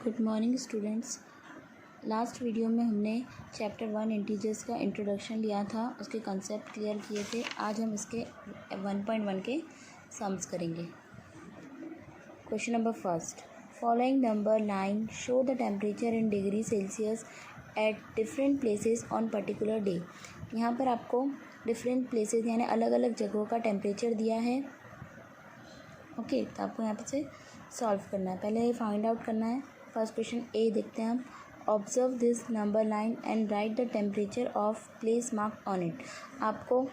Good morning students. Last video में हमने chapter 1 integers का इंट्रोडक्शन लिया था, उसके कंसेप्ट क्लियर किए थे। आज हम इसके 1.1 के सम्स करेंगे। Question number first, following number 9 show the temperature in degree Celsius at different places on particular day. यहाँ पर आपको डिफरेंट प्लेसेस यानी अलग अलग जगहों का टेम्परेचर दिया है। ओके, तो आपको यहाँ पर से सॉल्व करना है। पहले फाइंड आउट करना है। फर्स्ट क्वेश्चन ए देखते हैं हम। Observe this number line and right the temperature of place mark on it. आपको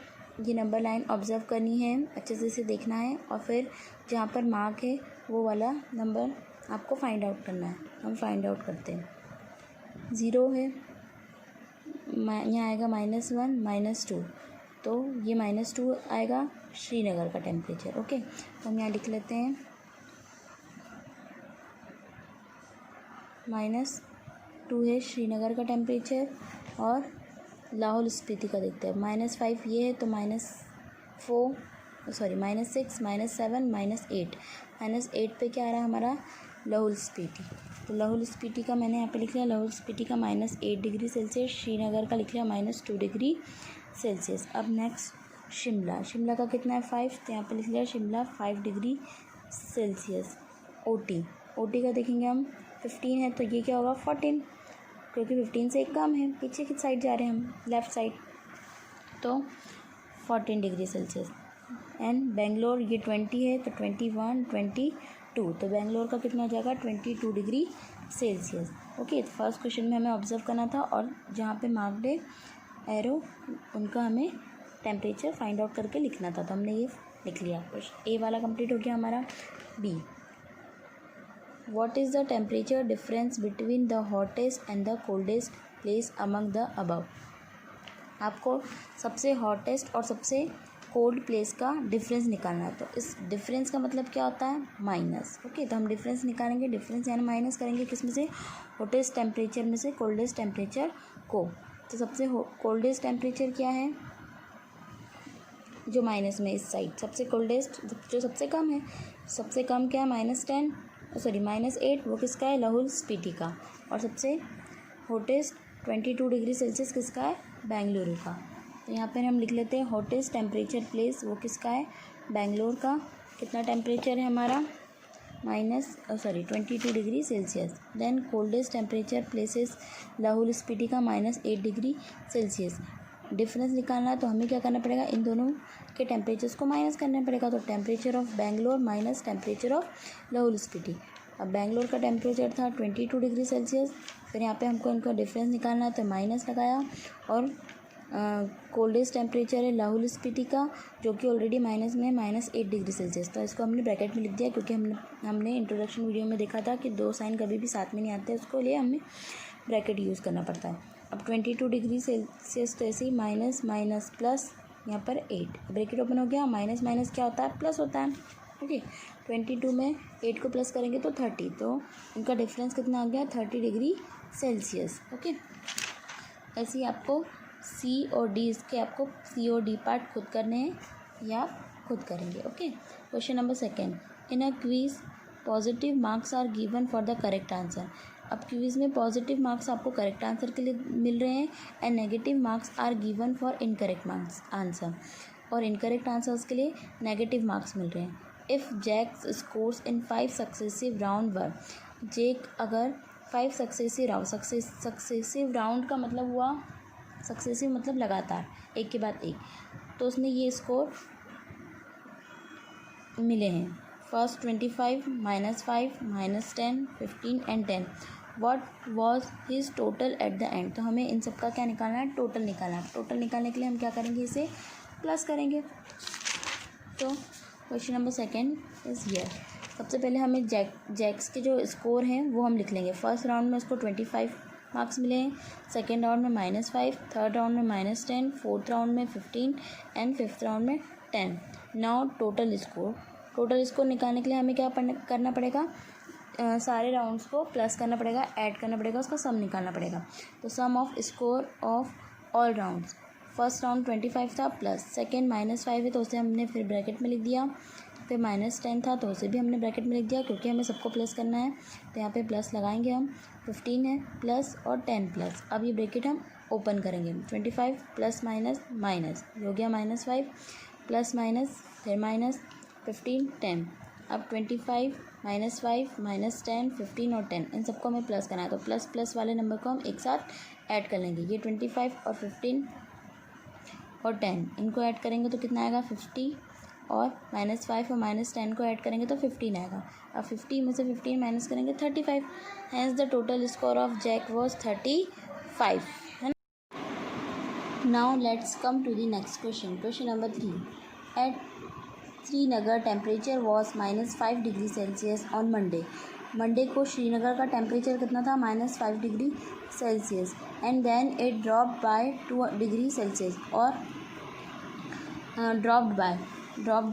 ये नंबर लाइन ऑब्जर्व करनी है, अच्छे से इसे देखना है और फिर जहाँ पर मार्क है वो वाला नंबर आपको फाइंड आउट करना है। हम फाइंड आउट करते हैं। 0 है, यहाँ आएगा -1 -2, तो ये -2 आएगा श्रीनगर का टेम्परेचर। ओके, तो हम यहाँ लिख लेते हैं -2 है श्रीनगर का टेम्परेचर। और लाहौल स्पीति का देखते हैं। -5 ये है, तो -6 -7 -8 पे क्या आ रहा है हमारा लाहौल स्पीति। तो लाहौल स्पीति का मैंने यहाँ पे लिख लिया, लाहौल स्पीति का -8 डिग्री सेल्सियस, श्रीनगर का लिख लिया -2 डिग्री सेल्सियस। अब नेक्स्ट शिमला, शिमला का कितना है 5, तो यहाँ पे लिख लिया शिमला 5 डिग्री सेल्सियस। ओटी का देखेंगे हम 15 है, तो ये क्या होगा 14, क्योंकि 15 से एक कम है। पीछे की साइड जा रहे हैं हम, लेफ़्ट साइड, तो 14 डिग्री सेल्सियस। एंड बेंगलोर ये 20 है, तो 21 22, तो बेंगलोर का कितना हो जाएगा 22 डिग्री सेल्सियस। ओके, तो फर्स्ट क्वेश्चन में हमें ऑब्जर्व करना था और जहाँ पे मार्क्ड है एरो उनका हमें टेम्परेचर फाइंड आउट करके लिखना था, तो हमने ये लिख लिया। क्वेश्चन ए वाला कंप्लीट हो गया हमारा। B, What is the temperature difference between the hottest and the coldest place among the above? आपको सबसे हॉटेस्ट और सबसे कोल्ड प्लेस का डिफरेंस निकालना है। तो इस डिफरेंस का मतलब क्या होता है माइनस। ओके, तो हम डिफरेंस निकालेंगे, डिफरेंस यानी माइनस करेंगे किस में से, हॉटेस्ट टेम्परेचर में से कोल्डेस्ट टेम्परेचर को। तो सबसे कोल्डेस्ट टेम्परेचर क्या है जो माइनस में इस साइड, सबसे कोल्डेस्ट जो सबसे कम है, सबसे कम क्या है -8, वो किसका है लाहौल स्पीति का। और सबसे हॉटेस्ट 22 डिग्री सेल्सियस किसका है बेंगलुरु का। तो यहाँ पर हम लिख लेते हैं हॉटेस्ट टेम्परेचर प्लेस वो किसका है बेंगलोर का। कितना टेम्परेचर है हमारा 22 degree Celsius. Then coldest temperature places Lahaul Spiti का -8 डिग्री सेल्सियस। डिफरेंस निकालना है, तो हमें क्या करना पड़ेगा, इन दोनों के टेम्परेचर्स को माइनस करना पड़ेगा। तो temperature of Bangalore minus temperature of Lahaul Spiti. अब बेंगलोर का टेम्परेचर था 22 डिग्री सेल्सियस, फिर यहाँ पे हमको इनका डिफरेंस निकालना है, तो माइनस लगाया। और कोल्डेस्ट टेम्परेचर है लाहौल स्पीति का, जो कि ऑलरेडी माइनस में -8 डिग्री सेल्सियस। तो इसको हमने ब्रैकेट में लिख दिया, क्योंकि हमने इंट्रोडक्शन वीडियो में देखा था कि 2 साइन कभी भी साथ में नहीं आते, उसको लिए हमें ब्रैकेट यूज़ करना पड़ता है। अब 22 डिग्री सेल्सियस, तो ऐसे ही माइनस माइनस प्लस, यहाँ पर 8, ब्रैकेट ओपन हो गया। माइनस माइनस क्या होता है प्लस होता है। ओके, 22 में 8 को प्लस करेंगे तो 30, तो इनका डिफरेंस कितना आ गया 30 डिग्री सेल्सियस। ओके, ऐसे ही आपको सी और डी, इसके आपको सी और डी पार्ट खुद करने हैं या खुद करेंगे। Okay, question number second, in a quiz positive marks are given for the correct answer. अब क्विज़ में पॉजिटिव मार्क्स आपको करेक्ट आंसर के लिए मिल रहे हैं and negative marks are given for incorrect marks answer, और इनकरेक्ट आंसर्स के लिए नेगेटिव मार्क्स मिल रहे हैं। If Jack's scores in 5 successive round were, Jack अगर 5 सक्सेसिव राउंड का मतलब हुआ, सक्सेसिव मतलब लगातार एक के बाद एक, तो उसने ये स्कोर मिले हैं। First 25 -5 -10 15 and 10। What was his total at the end. तो हमें इन सब का क्या निकालना है, टोटल निकालना है। टोटल निकालने के लिए हम क्या करेंगे, इसे प्लस करेंगे। तो question number second is here. सबसे पहले हमें जैक्स के जो स्कोर हैं वो हम लिख लेंगे। फर्स्ट राउंड में उसको 25 मार्क्स मिले हैं, सेकेंड राउंड में -5, थर्ड राउंड में -10, फोर्थ राउंड में 15 एंड फिफ्थ राउंड में 10। नाउ टोटल स्कोर निकालने के लिए हमें क्या करना पड़ेगा, सारे राउंड्स को प्लस करना पड़ेगा, ऐड करना पड़ेगा, उसका सम निकालना पड़ेगा। तो sum of score of all rounds, first round 25 था प्लस सेकेंड -5 है, तो उसे हमने फिर ब्रैकेट में लिख दिया फिर -10 था तो उसे भी हमने ब्रैकेट में लिख दिया क्योंकि हमें सबको प्लस करना है, तो यहाँ पे प्लस लगाएंगे हम। 15 है प्लस और 10 प्लस। अब ये ब्रैकेट हम ओपन करेंगे। 25 प्लस माइनस माइनस हो गया -5 प्लस माइनस फिर माइनस 15 10। अब 25 -5 -10 15 और 10 इन सबको हमें प्लस करना है, तो प्लस प्लस वाले नंबर को हम एक साथ ऐड कर लेंगे। ये 25 और 15 और 10 इनको ऐड करेंगे तो कितना आएगा 50, और -5 और -10 को ऐड करेंगे तो 15 आएगा। अब 50 में से 15 माइनस करेंगे 35। Hence the total score of Jack was 35, है ना। Now let's come to the next question. Question number 3। At Srinagar temperature was -5 degree Celsius on Monday. Monday को श्रीनगर का टेम्परेचर कितना था -5 degree Celsius, and then it dropped by 2 degree Celsius. और dropped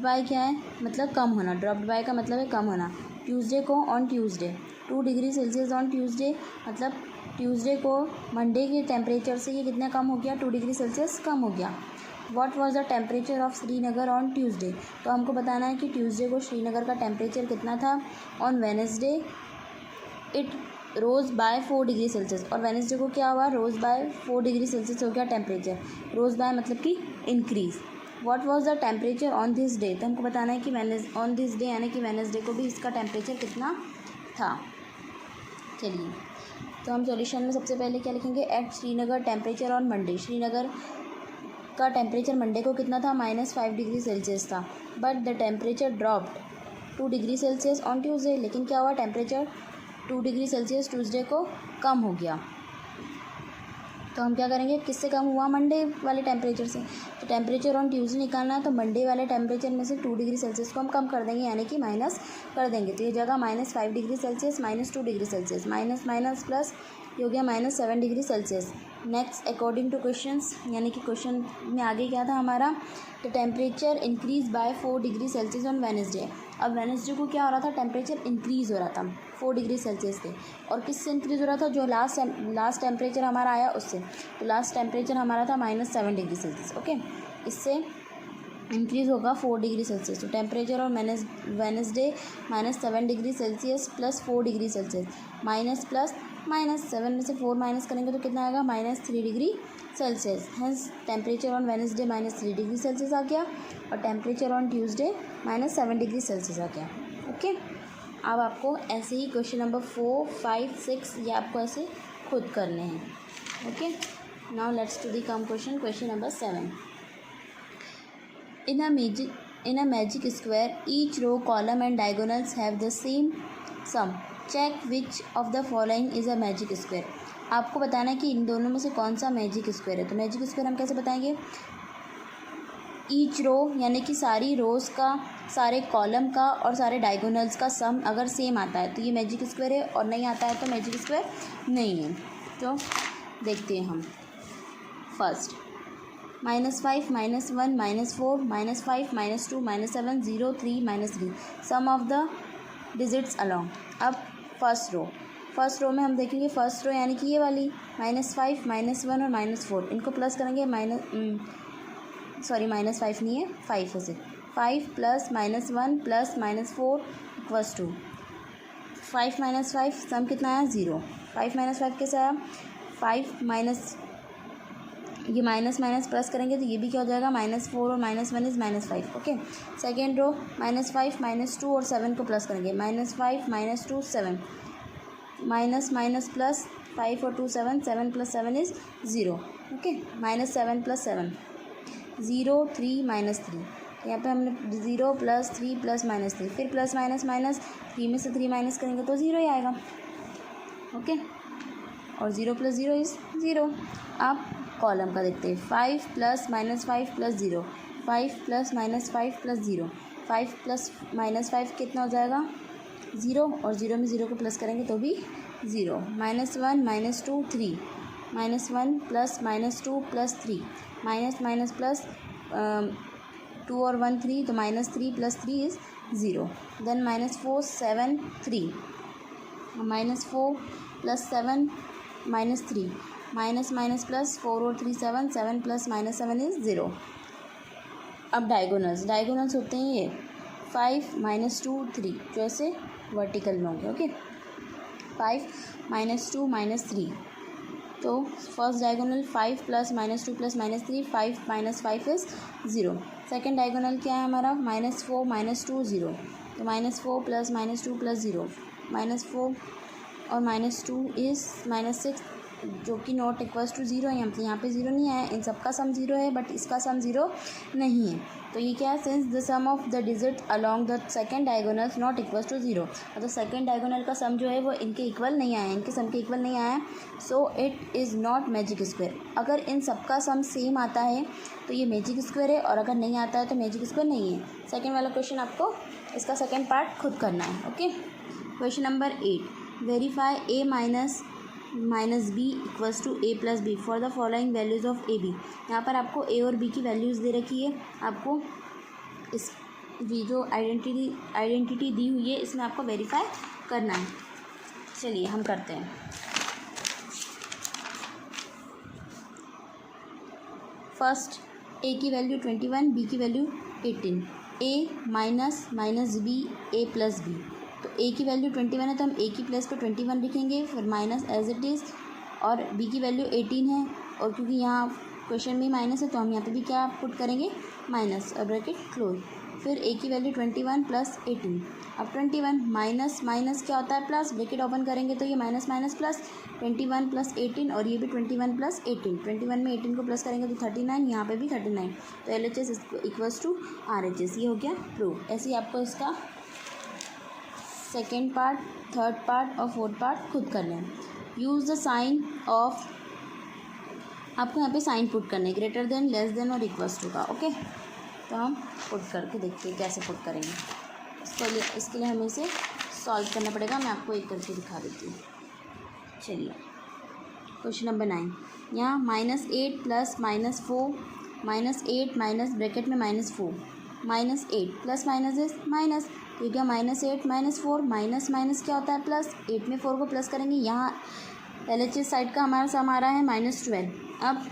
by क्या है, मतलब कम होना। ड्रॉप्ड बाय का मतलब है कम होना। ट्यूसडे को on Tuesday 2 degree Celsius on Tuesday, मतलब ट्यूसडे को मंडे के टेम्परेचर से ये कितना कम हो गया, 2 डिग्री सेल्सियस कम हो गया। What was the temperature of Srinagar on Tuesday. तो हमको बताना है कि ट्यूसडे को श्रीनगर का टेम्परेचर कितना था। On Wednesday it rose by 4 degree Celsius, और वेडनेसडे को क्या हुआ, रोज़ बाय 4 डिग्री सेल्सियस हो गया टेम्परेचर। रोज़ बाय मतलब कि increase. What was the temperature on this day. तो हमको बताना है कि ऑन दिस डे यानी कि वेडनेसडे को भी इसका टेम्परेचर कितना था। चलिए, तो हम सॉल्यूशन में सबसे पहले क्या लिखेंगे, at Srinagar temperature on Monday. Srinagar का टेम्परेचर मंडे को कितना था, -5 डिग्री सेल्सियस था, but the temperature dropped 2 degree Celsius on Tuesday. लेकिन क्या हुआ, टेम्परेचर 2 डिग्री सेल्सियस ट्यूसडे को कम हो गया। तो हम क्या करेंगे, किससे कम हुआ, मंडे वाले टेम्परेचर से। तो टेम्परेचर ऑन ट्यूसडे निकालना है, तो मंडे वाले टेम्परेचर में से 2 डिग्री सेल्सियस को हम कम कर देंगे, यानी कि माइनस कर देंगे। तो ये जगह -5 degree Celsius -2 degree Celsius, minus minus plus ये हो गया -7 degree Celsius. Next, according two questions, यानी कि क्वेश्चन में आगे क्या था हमारा, the temperature increase by 4 degree Celsius on Wednesday. अब वेडनेसडे को क्या हो रहा था, टेम्परेचर इंक्रीज़ हो रहा था 4 डिग्री सेल्सियस से। और किससे इंक्रीज़ हो रहा था, जो लास्ट टेम्परेचर हमारा आया उससे। तो लास्ट टेम्परेचर हमारा था -7 डिग्री सेल्सियस। ओके, इससे इंक्रीज़ होगा 4 डिग्री सेल्सियस। तो टेम्परेचर और Wednesday -7 degree Celsius plus 4 degree Celsius, minus plus minus 7 में से 4 माइनस करेंगे तो कितना आएगा, -3 degree Celsius. Hence temperature on Wednesday -3 degree Celsius आ गया, और temperature on Tuesday -7 degree Celsius आ गया। ओके, अब आपको ऐसे ही क्वेश्चन नंबर 4 5 6 ये आपको ऐसे खुद करने हैं। Okay, now let's to the come question number 7। In a magic square, each row, column and diagonals have the same sum. Check which of the following is a magic square. आपको बताना है कि इन दोनों में से कौन सा मैजिक स्क्वायर है। तो मैजिक स्क्वायर हम कैसे बताएंगे, ईच रो यानी कि सारी रोज़ का, सारे कॉलम का और सारे डायगोनल्स का सम अगर सेम आता है तो ये मैजिक स्क्वायर है, और नहीं आता है तो मैजिक स्क्वायर नहीं है। तो देखते हैं हम। First, -5 -1 -4 -5 -2 -7 0 3 -3 sum of the digits along. अब फर्स्ट रो में हम देखेंगे, फर्स्ट रो यानी कि ये वाली -5 -1 और -4 इनको प्लस करेंगे, -5 नहीं है, 5 है सिर्फ। 5 प्लस -1 प्लस -4 इक्वल्स टू 5 -5 सम कितना आया, 0। 5 -5 कैसे आया, 5 माइनस ये माइनस माइनस प्लस करेंगे तो ये भी क्या हो जाएगा, -4 और -1 इज़ -5। ओके, सेकेंड रो -5 -2 और 7 को प्लस करेंगे, -5 -2 7 माइनस माइनस प्लस 5 और 2 7 7 प्लस 7 इज़ 0। Okay, -7 plus 7 0 3 -3। यहाँ पे हमने 0 प्लस 3 प्लस -3, फिर प्लस माइनस माइनस 3 में से 3 माइनस करेंगे तो 0 ही आएगा। ओके, और 0 प्लस 0 इज़ 0। आप कॉलम का देखते हैं, 5 plus -5 plus 0, 5 plus -5 plus 0, 5 plus -5 कितना हो जाएगा, 0, और 0 में 0 को प्लस करेंगे तो भी 0। -1 -2 3 -1 plus -2 plus 3 minus minus plus 2 और 1 3, तो -3 plus 3 is 0। Then -4 7 3 -4 plus 7 -3 minus minus plus 4 और 3 7 7 प्लस -7 इज़ 0। अब डायगोनल्स होते हैं ये 5 माइनस 2 3, जो ऐसे वर्टिकल में होंगे। ओके, 5 माइनस 2 माइनस 3, तो first diagonal 5 plus minus 2 plus minus 3, 5 minus 5 is 0। Second diagonal क्या है हमारा, -4 माइनस 2 0, तो -4 प्लस -2 प्लस 0, -4 और -2 इज़ -6, जो कि नॉट इक्वल्स टू 0 है। यहाँ पे 0 नहीं आया, इन सबका सम 0 है बट इसका सम 0 नहीं है। तो ये क्या है, since the sum of the digit along the second diagonals not equals to 0, मतलब सेकेंड डायगोनल का सम जो है वो इनके इक्वल नहीं आया, इनके सम के इक्वल नहीं आया, so it is not magic square. अगर इन सबका सम सेम आता है तो ये मैजिक स्क्वायर है, और अगर नहीं आता है तो मैजिक स्क्वायर नहीं है। सेकेंड वाला क्वेश्चन आपको इसका सेकेंड पार्ट खुद करना है। Okay, question number 8, verify a minus B equals to a plus B for the following values of A B. यहाँ पर आपको a और b की वैल्यूज़ दे रखी है, आपको इस ये जो आइडेंटिटी दी हुई है इसमें आपको वेरीफाई करना है। चलिए हम करते हैं। फर्स्ट a की वैल्यू 21, b की value 18, a minus B a plus B, तो a की वैल्यू 21 है तो हम a की प्लेस पर 21 लिखेंगे, फिर माइनस एज इट इज़, और b की वैल्यू 18 है, और क्योंकि यहाँ क्वेश्चन में माइनस है तो हम यहाँ पे भी क्या पुट करेंगे, माइनस, और ब्रैकेट क्लोज, फिर a की वैल्यू 21 प्लस 18, अब 21 माइनस माइनस क्या होता है प्लस, ब्रैकेट ओपन करेंगे तो ये माइनस माइनस प्लस 21 प्लस 18, और ये भी 21 प्लस 18, 21 में 18 को प्लस करेंगे तो 39, यहाँ पे भी 39, तो LHS इक्वल्स टू RHS, ये हो गया प्रूव। ऐसे ही आपको इसका सेकेंड पार्ट, थर्ड पार्ट और फोर्थ पार्ट खुद करना है। यूज़ द साइन ऑफ, आपको यहाँ पे साइन पुट करने, ग्रेटर देन, लेस देन और इक्वल्स टू का। ओके, तो हम पुट करके देखते हैं कैसे पुट करेंगे। इसके लिए हमें इसे सॉल्व करना पड़ेगा, मैं आपको एक करके दिखा देती हूँ। चलिए, क्वेश्चन नंबर 9, यहाँ -8 प्लस -4, -8 माइनस ब्रैकेट में -4, -8 प्लस माइनस इज माइनस, ठीक है, -8 -4 माइनस माइनस क्या होता है प्लस, 8 में 4 को प्लस करेंगे, यहाँ LHS साइड का हमारा सम आ रहा है -12। अब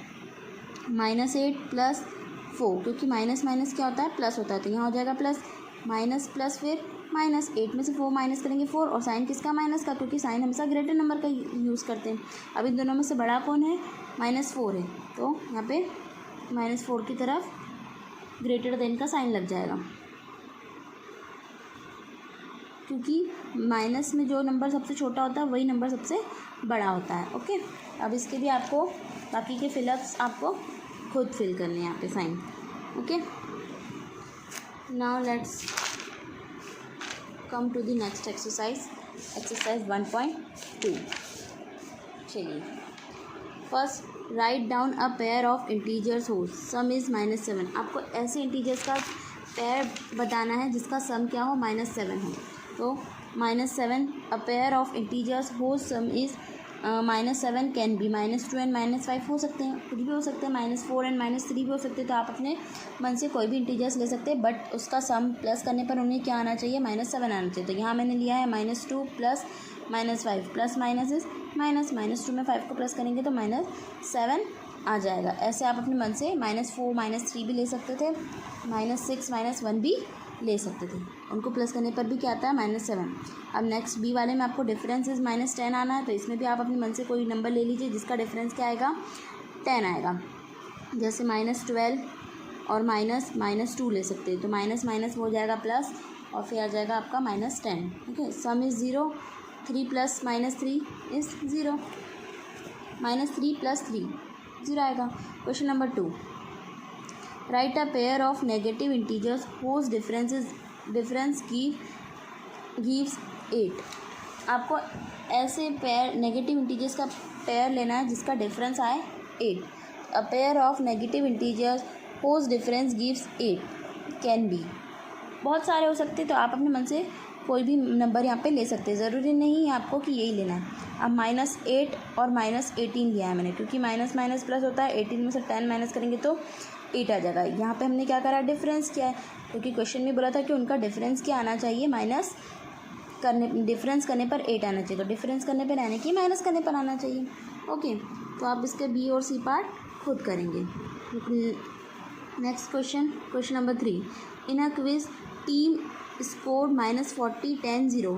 -8 प्लस 4, क्योंकि माइनस माइनस क्या होता है प्लस होता है, तो यहाँ हो जाएगा प्लस माइनस प्लस, फिर माइनस, 8 में से 4 माइनस करेंगे 4, और साइन किसका, माइनस का, क्योंकि साइन हमेशा ग्रेटर नंबर का यूज़ करते हैं। अब इन दोनों में से बड़ा कौन है, -4 है, तो यहाँ पे -4 की तरफ ग्रेटर देन का साइन लग जाएगा, क्योंकि माइनस में जो नंबर सबसे छोटा होता है वही नंबर सबसे बड़ा होता है। ओके, अब इसके भी आपको बाकी के फिलअप्स आपको खुद फिल करने हैं यहाँ पे sign. Okay, now let's come to the next exercise 1.2। चलिए, first write down a pair of integers whose sum is -7। आपको ऐसे इंटीजर्स का पेयर बताना है जिसका सम क्या हो, -7 हो, तो -7 अ pair of integers whose sum is -7 can be -2 and -5 हो सकते हैं, कुछ भी हो सकते हैं, -4 एंड -3 भी हो सकते हैं, तो आप अपने मन से कोई भी इंटीजर्स ले सकते हैं, बट उसका सम प्लस करने पर उन्हें क्या आना चाहिए, -7 आना चाहिए। तो यहाँ मैंने लिया है -2 plus -5 plus minus is minus, -2 में 5 को प्लस करेंगे तो -7 आ जाएगा। ऐसे आप अपने मन से -4 -3 भी ले सकते थे, -6 -1 भी ले सकते थे, उनको प्लस करने पर भी क्या आता है, -7। अब नेक्स्ट बी वाले में आपको डिफरेंस इज -10 आना है, तो इसमें भी आप अपने मन से कोई नंबर ले लीजिए जिसका डिफरेंस क्या आएगा, 10 आएगा। जैसे -12 और -2 ले सकते हैं, तो माइनस माइनस हो जाएगा प्लस, और फिर आ जाएगा आपका -10। Okay, sum is 0, 3 plus -3 is 0, -3 plus 3 0 आएगा। Question number 2, write a pair of negative integers whose difference gives 8। आपको ऐसे पेयर नेगेटिव इंटीजर्स का पेयर लेना है जिसका डिफरेंस आए 8। A pair of negative integers whose difference gives 8 can be, बहुत सारे हो सकते हैं, तो आप अपने मन से कोई भी नंबर यहाँ पे ले सकते हैं, ज़रूरी नहीं है आपको कि यही लेना है। अब -8 और -18 लिया है मैंने, क्योंकि माइनस माइनस प्लस होता है, 18 में से 10 माइनस करेंगे तो 8 आ जाएगा। यहाँ पे हमने क्या करा, डिफरेंस किया है, क्योंकि क्वेश्चन में बोला था कि उनका डिफरेंस क्या आना चाहिए, डिफरेंस करने पर 8 आना चाहिए, तो डिफरेंस करने पर यानी कि माइनस करने पर आना चाहिए। ओके, तो आप इसके बी और सी पार्ट खुद करेंगे। Next question number 3, in a quiz team scored -40 10-0।